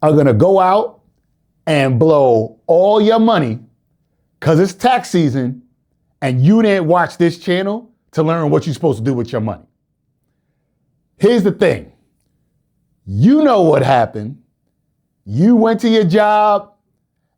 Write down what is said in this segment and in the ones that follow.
are gonna go out and blow all your money because it's tax season and you didn't watch this channel to learn what you're supposed to do with your money. Here's the thing. You know what happened. You went to your job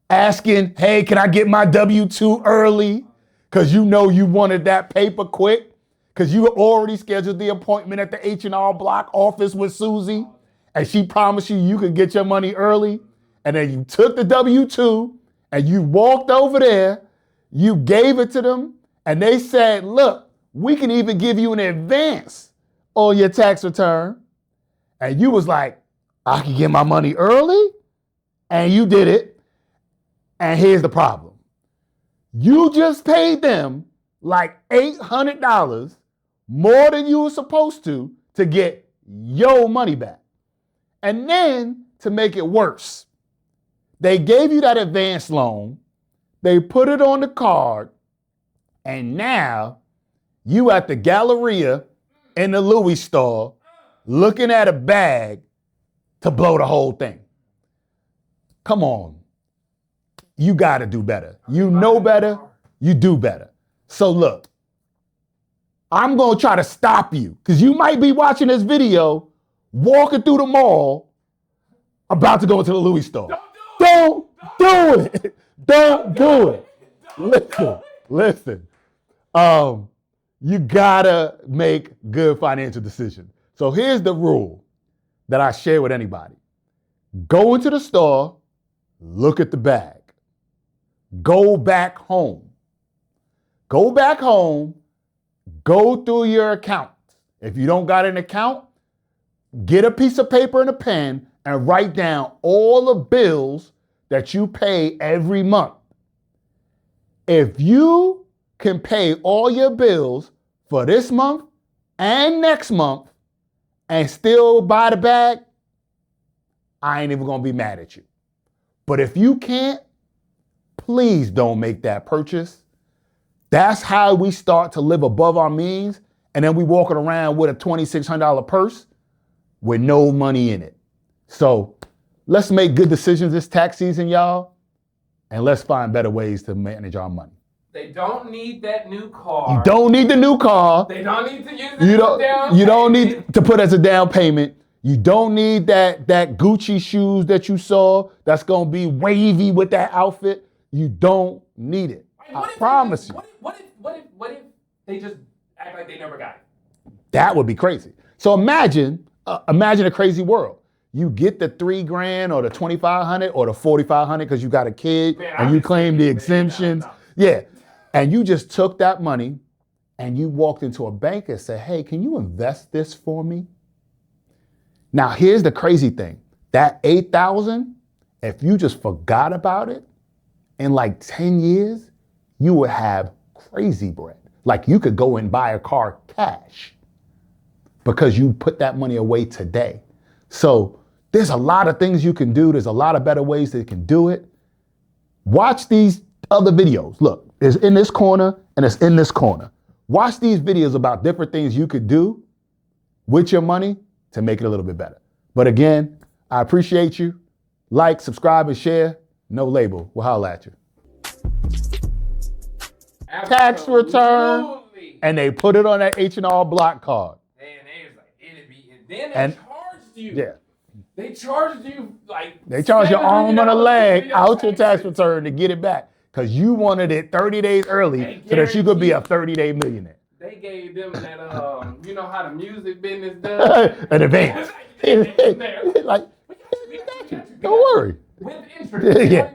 asking, hey, can I get my W-2 early? Because you know you wanted that paper quick. Because you already scheduled the appointment at the H&R Block office with Susie. And she promised you could get your money early. And then you took the W-2 and you walked over there. You gave it to them. And they said, look, we can even give you an advance on your tax return. And you was like, I can get my money early? And you did it. And here's the problem. You just paid them like $800 more than you were supposed to get your money back. And then to make it worse, they gave you that advance loan, they put it on the card, and now you at the Galleria in the Louis store looking at a bag to blow the whole thing. Come on. You got to do better. You know better, you do better. So look, I'm going to try to stop you because you might be watching this video walking through the mall about to go into the Louis store. Don't do it. Don't do it. Listen. You got to make good financial decisions. So here's the rule that I share with anybody. Go into the store, look at the bag. Go back home. Go back home, go through your account. If you don't got an account, get a piece of paper and a pen and write down all the bills that you pay every month. If you can pay all your bills for this month and next month and still buy the bag, I ain't even gonna be mad at you. But if you can't, please don't make that purchase. That's how we start to live above our means, and then we walking around with a $2,600 purse with no money in it. So let's make good decisions this tax season, y'all, and let's find better ways to manage our money. They don't need that new car. You don't need the new car. They don't need to use it as a down payment. You don't need to put as a down payment. You don't need that Gucci shoes that you saw that's gonna be wavy with that outfit. You don't need it. I promise you. What if they just act like they never got it? That would be crazy. So imagine a crazy world. You get the $3,000 or the $2,500 or the $4,500 because you got a kid and you claim the exemptions. Yeah. And you just took that money and you walked into a bank and said, hey, can you invest this for me? Now, here's the crazy thing. That $8,000, if you just forgot about it, in like 10 years, you would have crazy bread. Like you could go and buy a car cash because you put that money away today. So there's a lot of things you can do. There's a lot of better ways that you can do it. Watch these other videos. Look, it's in this corner and it's in this corner. Watch these videos about different things you could do with your money to make it a little bit better. But again, I appreciate you. Like, subscribe, and share. No label. We'll holler at you. Absolutely. Tax return, and they put it on that H&R Block card. And they was like, then they charged you. Yeah. They charged you like. They charge your arm and a leg out your tax return to get it back because you wanted it 30 days early so that you could be a 30-day millionaire. They gave them that, you know how the music business does? An advance. Like, don't worry. With interest. Yeah.